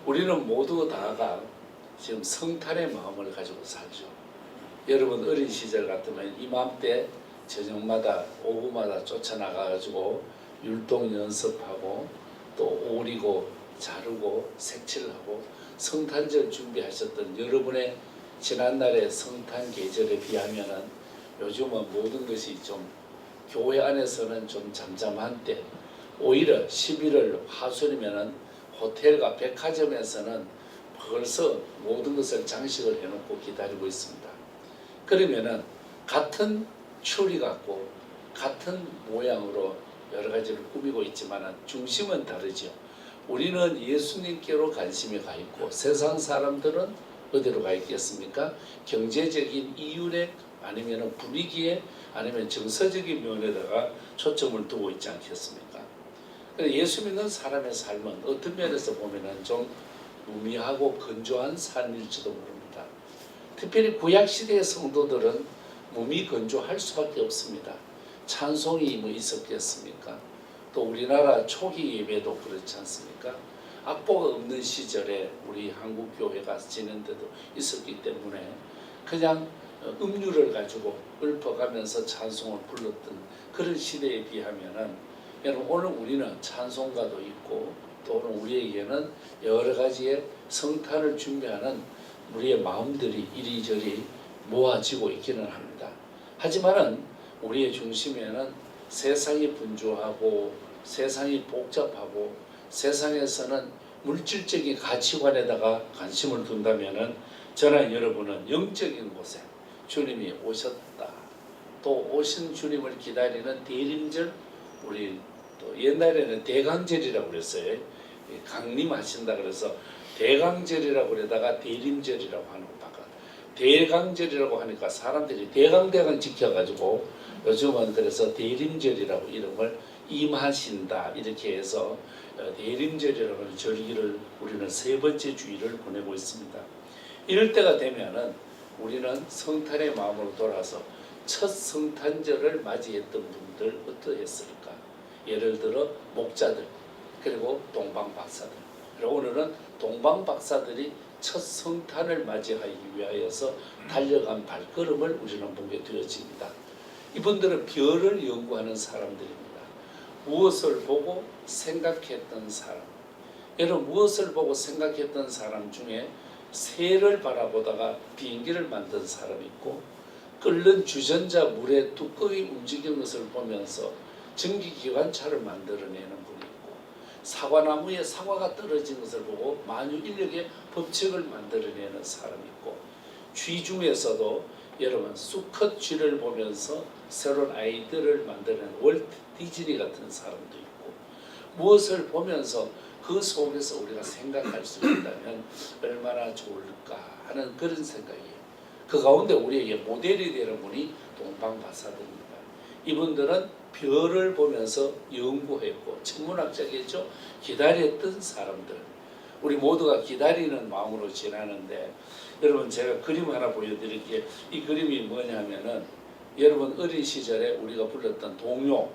우리는 모두 다가 지금 성탄의 마음을 가지고 살죠. 여러분 어린 시절 같으면 이맘때 저녁마다 오후마다 쫓아나가가지고 율동 연습하고 또 오리고 자르고 색칠하고 성탄절 준비하셨던 여러분의 지난날의 성탄 계절에 비하면은 요즘은 모든 것이 좀 교회 안에서는 좀 잠잠한 때, 오히려 11월 하순이면은 호텔과 백화점에서는 벌써 모든 것을 장식을 해놓고 기다리고 있습니다. 그러면은 같은 추리 같고 같은 모양으로 여러 가지를 꾸미고 있지만 중심은 다르죠. 우리는 예수님께로 관심이 가 있고 세상 사람들은 어디로 가 있겠습니까? 경제적인 이윤에 아니면 분위기에 아니면 정서적인 면에다가 초점을 두고 있지 않겠습니까? 예수 믿는 사람의 삶은 어떤 면에서 보면 좀 무미하고 건조한 삶일지도 모릅니다. 특별히 구약시대의 성도들은 몸이 건조할 수밖에 없습니다. 찬송이 뭐 있었겠습니까? 또 우리나라 초기 예배도 그렇지 않습니까? 악보가 없는 시절에 우리 한국교회가 지낸데도 있었기 때문에 그냥 음료를 가지고 읊어가면서 찬송을 불렀던 그런 시대에 비하면은 여러분 오늘 우리는 찬송가도 있고 또 오늘 우리에게는 여러 가지의 성탄을 준비하는 우리의 마음들이 이리저리 모아지고 있기는 합니다. 하지만은 우리의 중심에는 세상이 분주하고 세상이 복잡하고 세상에서는 물질적인 가치관에다가 관심을 둔다면은 저나 여러분은 영적인 곳에 주님이 오셨다. 또 오신 주님을 기다리는 대림절, 우리 또 옛날에는 대강절이라고 그랬어요. 강림하신다 그래서 대강절이라고 그러다가 대림절이라고 하는 거 바꿔. 대강절이라고 하니까 사람들이 대강대강 지켜가지고 요즘은 그래서 대림절이라고 이름을 임하신다 이렇게 해서 대림절이라고 하는 절기를 우리는 세 번째 주일을 보내고 있습니다. 이럴 때가 되면은 우리는 성탄의 마음으로 돌아서 첫 성탄절을 맞이했던 분들 어떠했을까? 예를 들어 목자들 그리고 동방박사들. 그리고 오늘은 동방박사들이 첫 성탄을 맞이하기 위하여서 달려간 발걸음을 우리는 보게 되어집니다. 이분들은 별을 연구하는 사람들입니다. 무엇을 보고 생각했던 사람. 여러분 무엇을 보고 생각했던 사람 중에 새를 바라보다가 비행기를 만든 사람이 있고 끓는 주전자 물에 두꺼이 움직이는 것을 보면서 전기기관차를 만들어내는 분이 있고 사과나무에 사과가 떨어진 것을 보고 만유인력의 법칙을 만들어내는 사람이 있고 쥐 중에서도 여러분 수컷 쥐를 보면서 새로운 아이디어를 만드는 월트 디즈니 같은 사람도 있고 무엇을 보면서 그 속에서 우리가 생각할 수 있다면 얼마나 좋을까 하는 그런 생각이에요. 그 가운데 우리에게 모델이 되는 분이 동방박사들입니다. 이분들은 별을 보면서 연구했고 천문학자겠죠. 기다렸던 사람들. 우리 모두가 기다리는 마음으로 지나는데 여러분 제가 그림 하나 보여드릴게요. 이 그림이 뭐냐면은 여러분 어린 시절에 우리가 불렀던 동요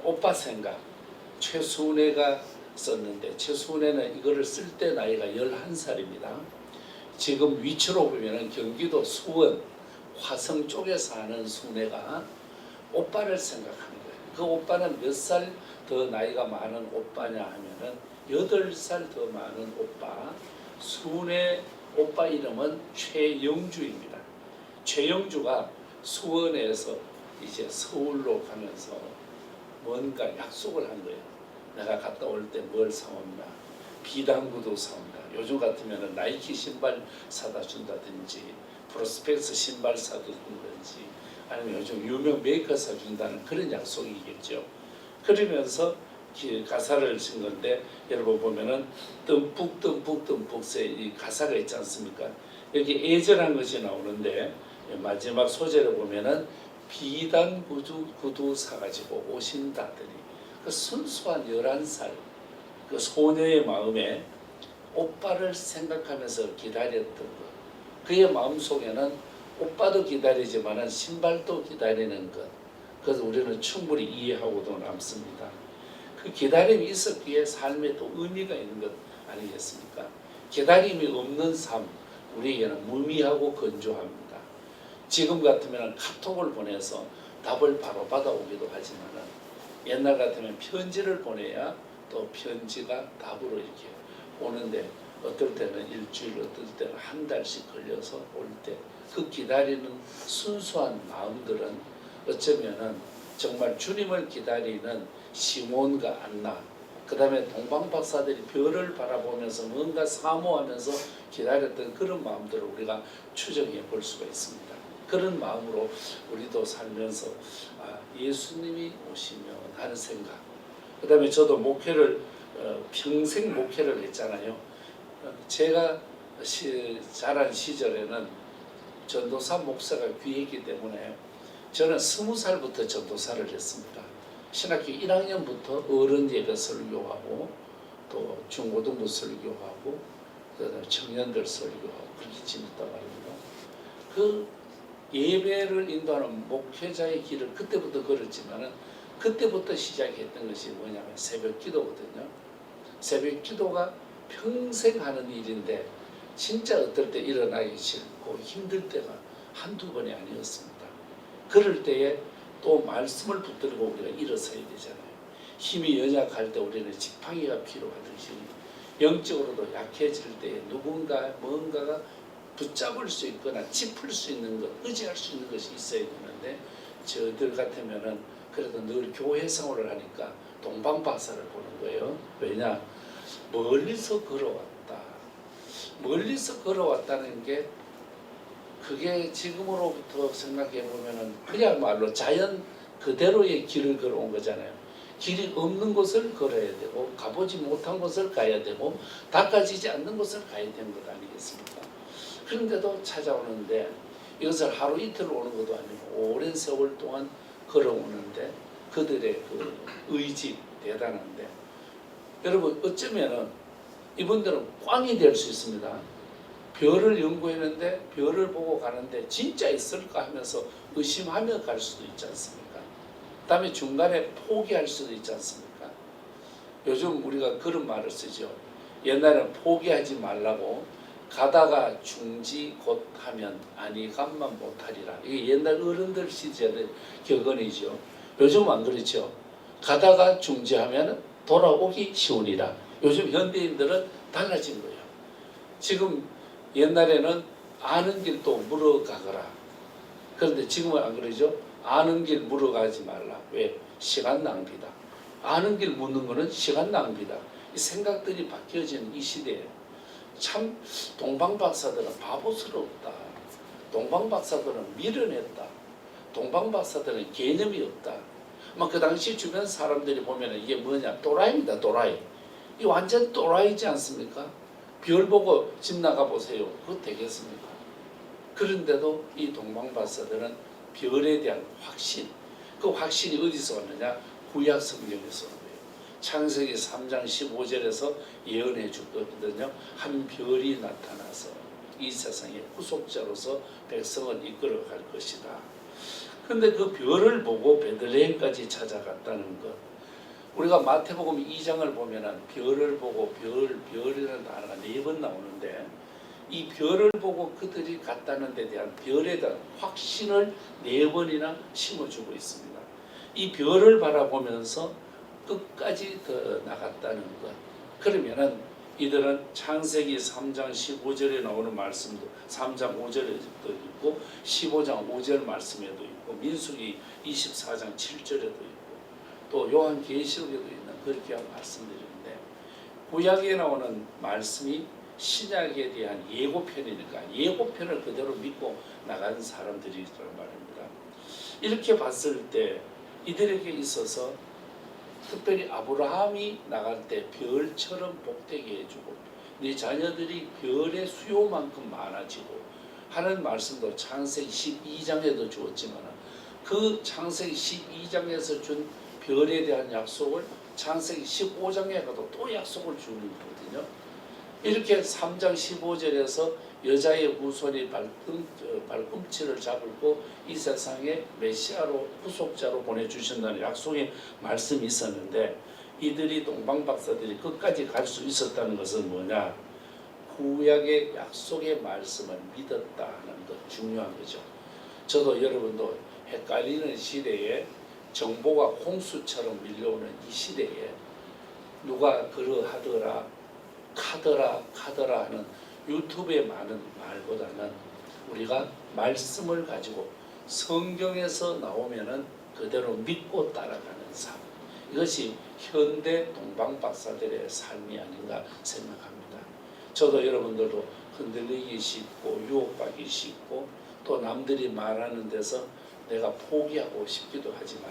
오빠 생각 최순애가 썼는데 최순애는 이거를 쓸 때 나이가 11살입니다. 지금 위치로 보면은 경기도 수원 화성 쪽에 사는 순애가 오빠를 생각하는 거예요. 그 오빠는 몇 살 더 나이가 많은 오빠냐 하면은 8살 더 많은 오빠. 순애 오빠 이름은 최영주입니다. 최영주가 수원에서 이제 서울로 가면서 뭔가 약속을 한 거예요. 내가 갔다 올 때 뭘 사온다. 비단구도 사온다. 요즘 같으면 나이키 신발 사다 준다든지 프로스펙스 신발 사준다든지 아니면 요즘 유명 메이커 사준다는 그런 약속이겠죠. 그러면서 가사를 쓴 건데 여러분 보면은 듬뿍 듬뿍 듬뿍새 이 가사가 있지 않습니까? 여기 애절한 것이 나오는데 마지막 소재를 보면은 비단 구두 사가지고 오신다더니 그 순수한 11살 그 소녀의 마음에 오빠를 생각하면서 기다렸던 것. 그의 마음속에는 오빠도 기다리지만 신발도 기다리는 것. 그래서 우리는 충분히 이해하고도 남습니다. 그 기다림이 있었기에 삶에 또 의미가 있는 것 아니겠습니까? 기다림이 없는 삶, 우리에게는 무미하고 건조합니다. 지금 같으면 카톡을 보내서 답을 바로 받아오기도 하지만 옛날 같으면 편지를 보내야 또 편지가 답으로 이렇게 오는데 어떨 때는 일주일, 어떨 때는 한 달씩 걸려서 올 때 그 기다리는 순수한 마음들은 어쩌면은 정말 주님을 기다리는 시몬과 안나, 그 다음에 동방박사들이 별을 바라보면서 뭔가 사모하면서 기다렸던 그런 마음들을 우리가 추정해 볼 수가 있습니다. 그런 마음으로 우리도 살면서 예수님이 오시면 하는 생각. 그 다음에 저도 목회를 평생 목회를 했잖아요. 제가 자란 시절에는 전도사 목사가 귀했기 때문에 저는 20살부터 전도사를 했습니다. 신학교 1학년부터 어른 예배 설교하고 또 중고등부 설교하고 그다음에 청년들 설교하고 그렇게 지냈단 말입니다. 그 예배를 인도하는 목회자의 길을 그때부터 걸었지만은 그때부터 시작했던 것이 뭐냐면 새벽 기도거든요. 새벽 기도가 평생 하는 일인데 진짜 어떨 때 일어나기 싫고 힘들 때가 한두 번이 아니었습니다. 그럴 때에 또 말씀을 붙들고 우리가 일어서야 되잖아요. 힘이 연약할 때 우리는 지팡이가 필요하듯이 영적으로도 약해질 때에 누군가 뭔가가 붙잡을 수 있거나 짚을 수 있는 것, 의지할 수 있는 것이 있어야 되는데 저들 같으면은 그래도 늘 교회 생활을 하니까 동방박사를 보는 거예요. 왜냐? 멀리서 걸어왔다. 멀리서 걸어왔다는 게 그게 지금으로부터 생각해 보면은 그야말로 자연 그대로의 길을 걸어온 거잖아요. 길이 없는 곳을 걸어야 되고 가보지 못한 곳을 가야 되고 닦아지지 않는 곳을 가야 되는 것 아니겠습니까? 그런데도 찾아오는데 이것을 하루 이틀 오는 것도 아니고 오랜 세월 동안 걸어오는데 그들의 그 의지 대단한데 여러분 어쩌면은 이분들은 꽝이 될 수 있습니다. 별을 연구했는데 별을 보고 가는데 진짜 있을까 하면서 의심하며 갈 수도 있지 않습니까? 그다음에 중간에 포기할 수도 있지 않습니까? 요즘 우리가 그런 말을 쓰죠. 옛날에는 포기하지 말라고 가다가 중지 곧 하면 아니 감만 못하리라. 이게 옛날 어른들 시절의 격언이죠. 요즘은 안 그렇죠. 가다가 중지하면 돌아오기 쉬우니라. 요즘 현대인들은 달라진 거예요. 지금 옛날에는 아는 길도 물어가거라. 그런데 지금은 안 그러죠. 아는 길 물어가지 말라. 왜? 시간 낭비다. 아는 길 묻는 거는 시간 낭비다. 이 생각들이 바뀌어지는 이 시대에 참 동방박사들은 바보스럽다. 동방박사들은 미련했다. 동방박사들은 개념이 없다. 그 당시 주변 사람들이 보면 이게 뭐냐? 또라이입니다. 또라이. 이 완전 또라이지 않습니까? 별 보고 집 나가 보세요. 그거 되겠습니까? 그런데도 이 동방박사들은 별에 대한 확신, 그 확신이 어디서 왔느냐? 구약 성경에서 온 거예요. 창세기 3장 15절에서 예언해 주거든요. 한 별이 나타나서 이 세상의 구속자로서 백성을 이끌어갈 것이다. 그런데 그 별을 보고 베들레헴까지 찾아갔다는 것. 우리가 마태복음 2장을 보면은 별을 보고 별이라는 단어가 4번 나오는데 이 별을 보고 그들이 갔다는 데 대한 별에 대한 확신을 4번이나 심어주고 있습니다. 이 별을 바라보면서 끝까지 더 나갔다는 것. 그러면은 이들은 창세기 3장 15절에 나오는 말씀도 3장 5절에도 있고 15장 5절 말씀에도 있고 민수기 24장 7절에도 있고 또 요한계시록에도 있는 그렇게 한 말씀들인데 구약에 나오는 말씀이 신약에 대한 예고편이니까 예고편을 그대로 믿고 나간 사람들이란 말입니다. 이렇게 봤을 때 이들에게 있어서 특별히 아브라함이 나갈 때 별처럼 복되게 해주고 네 자녀들이 별의 수요만큼 많아지고 하는 말씀도 창세기 12장에도 주었지만 그 창세기 12장에서 준 별에 대한 약속을 창세기 15장에 가도 또 약속을 주는 거거든요. 이렇게 3장 15절에서 여자의 후손이 발꿈치를 잡고 이 세상에 메시아로 후속자로 보내주신다는 약속의 말씀이 있었는데 이들이 동방 박사들이 끝까지 갈 수 있었다는 것은 뭐냐? 구약의 약속의 말씀을 믿었다 하는 것 중요한 거죠. 저도 여러분도 헷갈리는 시대에 정보가 홍수처럼 밀려오는 이 시대에 누가 그러하더라 카더라 하는 유튜브에 많은 말보다는 우리가 말씀을 가지고 성경에서 나오면은 그대로 믿고 따라가는 삶, 이것이 현대 동방 박사들의 삶이 아닌가 생각합니다. 저도 여러분들도 흔들리기 쉽고 유혹받기 쉽고 또 남들이 말하는 데서 내가 포기하고 싶기도 하지만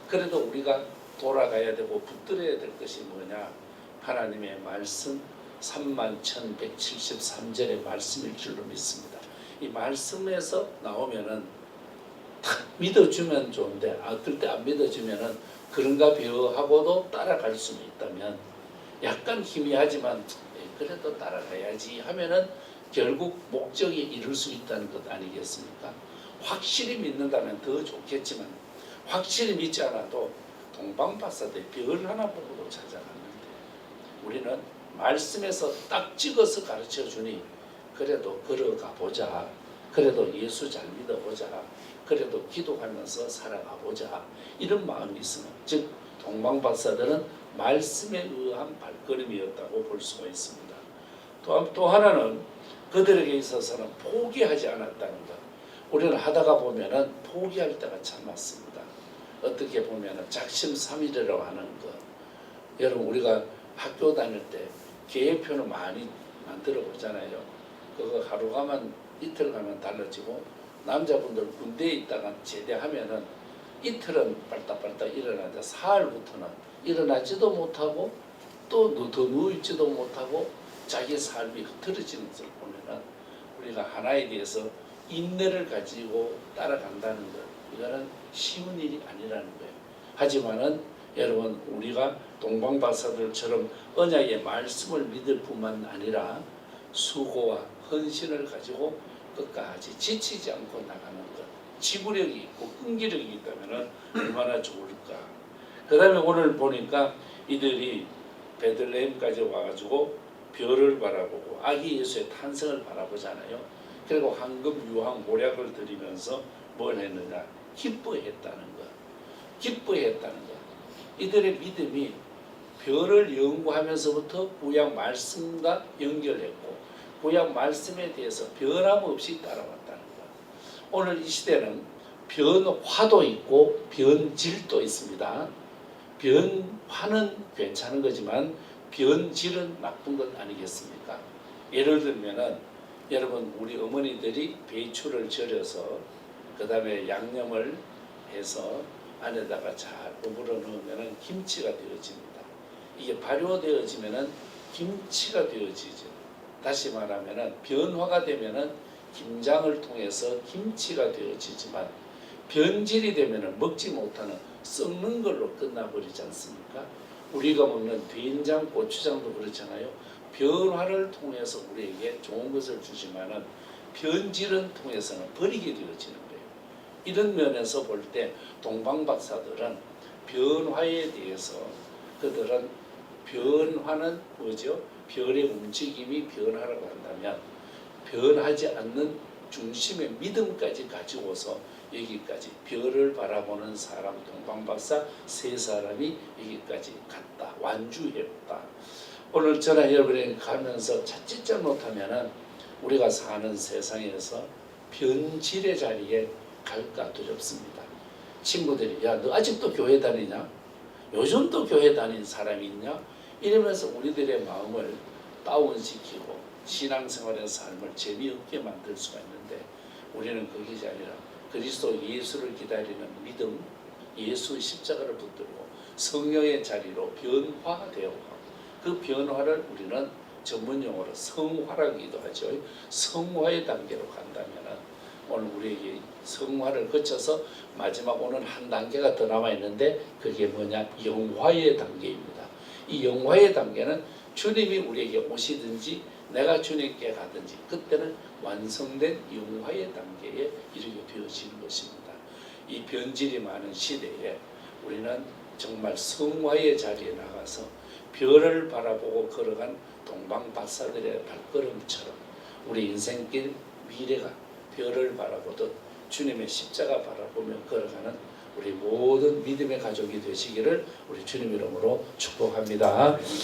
그래도 우리가 돌아가야 되고 붙들어야 될 것이 뭐냐? 하나님의 말씀 31,173절의 말씀일 줄로 믿습니다. 이 말씀에서 나오면은 탁 믿어주면 좋은데 어떨 때 안 믿어주면은 그런가 하고도 따라갈 수는 있다면 약간 희미하지만 그래도 따라가야지 하면은 결국 목적에 이룰 수 있다는 것 아니겠습니까? 확실히 믿는다면 더 좋겠지만 확실히 믿지 않아도 동방박사들 별 하나 보고도 찾아갔는데 우리는 말씀에서 딱 찍어서 가르쳐 주니 그래도 걸어가 보자, 그래도 예수 잘 믿어보자, 그래도 기도하면서 살아가 보자, 이런 마음이 있으면 즉 동방박사들은 말씀에 의한 발걸음이었다고 볼 수가 있습니다. 또 하나는 그들에게 있어서는 포기하지 않았다는 것. 우리는 하다가 보면은 포기할 때가 참 많습니다. 어떻게 보면은 작심삼일이라고 하는 것. 여러분 우리가 학교 다닐 때 계획표는 많이 만들어 보잖아요. 그거 하루 가면 이틀 가면 달라지고 남자분들 군대에 있다가 제대하면은 이틀은 빨딱빨딱 일어나는데 사흘부터는 일어나지도 못하고 또 더 누워있지도 못하고 자기 삶이 흐트러지는 것을 보면은 우리가 하나에 대해서 인내를 가지고 따라간다는 것, 이거는 쉬운 일이 아니라는 거예요. 하지만은 여러분 우리가 동방박사들처럼 언약의 말씀을 믿을 뿐만 아니라 수고와 헌신을 가지고 끝까지 지치지 않고 나가는 것, 지구력이 있고 끈기력이 있다면 얼마나 좋을까. 그 다음에 오늘 보니까 이들이 베들레헴까지 와가지고 별을 바라보고 아기 예수의 탄생을 바라보잖아요. 그리고 황금 유황 모략을 드리면서 뭘 했느냐? 기뻐했다는 것. 기뻐했다는 것. 이들의 믿음이 별을 연구하면서부터 구약 말씀과 연결했고 구약 말씀에 대해서 변함없이 따라왔다는 것. 오늘 이 시대는 변화도 있고 변질도 있습니다. 변화는 괜찮은 거지만 변질은 나쁜 것 아니겠습니까? 예를 들면은 여러분 우리 어머니들이 배추를 절여서 그 다음에 양념을 해서 안에다가 잘 버무려 넣으면 김치가 되어집니다. 이게 발효되어지면 김치가 되어지죠. 다시 말하면 변화가 되면 김장을 통해서 김치가 되어지지만 변질이 되면 먹지 못하는 썩는 걸로 끝나버리지 않습니까? 우리가 먹는 된장, 고추장도 그렇잖아요. 변화를 통해서 우리에게 좋은 것을 주지만은 변질은 통해서는 버리게 되어지는 거예요. 이런 면에서 볼 때 동방박사들은 변화에 대해서 그들은 변화는 뭐죠? 별의 움직임이 변화라고 한다면 변하지 않는 중심의 믿음까지 가지고서 여기까지 별을 바라보는 사람 동방박사 세 사람이 여기까지 갔다 완주했다. 오늘 저나 여러분이 가면서 자칫 못하면은 우리가 사는 세상에서 변질의 자리에 갈까 두렵습니다. 친구들이 야 너 아직도 교회 다니냐? 요즘도 교회 다닌 사람이 있냐? 이러면서 우리들의 마음을 다운시키고 신앙생활의 삶을 재미없게 만들 수가 있는데 우리는 그것이 아니라 그리스도 예수를 기다리는 믿음, 예수의 십자가를 붙들고 성령의 자리로 변화되어 그 변화를 우리는 전문용어로 성화라기도 하죠. 성화의 단계로 간다면 오늘 우리에게 성화를 거쳐서 마지막 오늘 한 단계가 더 남아 있는데 그게 뭐냐? 영화의 단계입니다. 이 영화의 단계는 주님이 우리에게 오시든지 내가 주님께 가든지 그때는 완성된 영화의 단계에 이르게 되어지는 것입니다. 이 변질이 많은 시대에 우리는 정말 성화의 자리에 나가서 별을 바라보고 걸어간 동방 박사들의 발걸음처럼 우리 인생길 미래가 별을 바라보듯 주님의 십자가 바라보며 걸어가는 우리 모든 믿음의 가족이 되시기를 우리 주님 이름으로 축복합니다.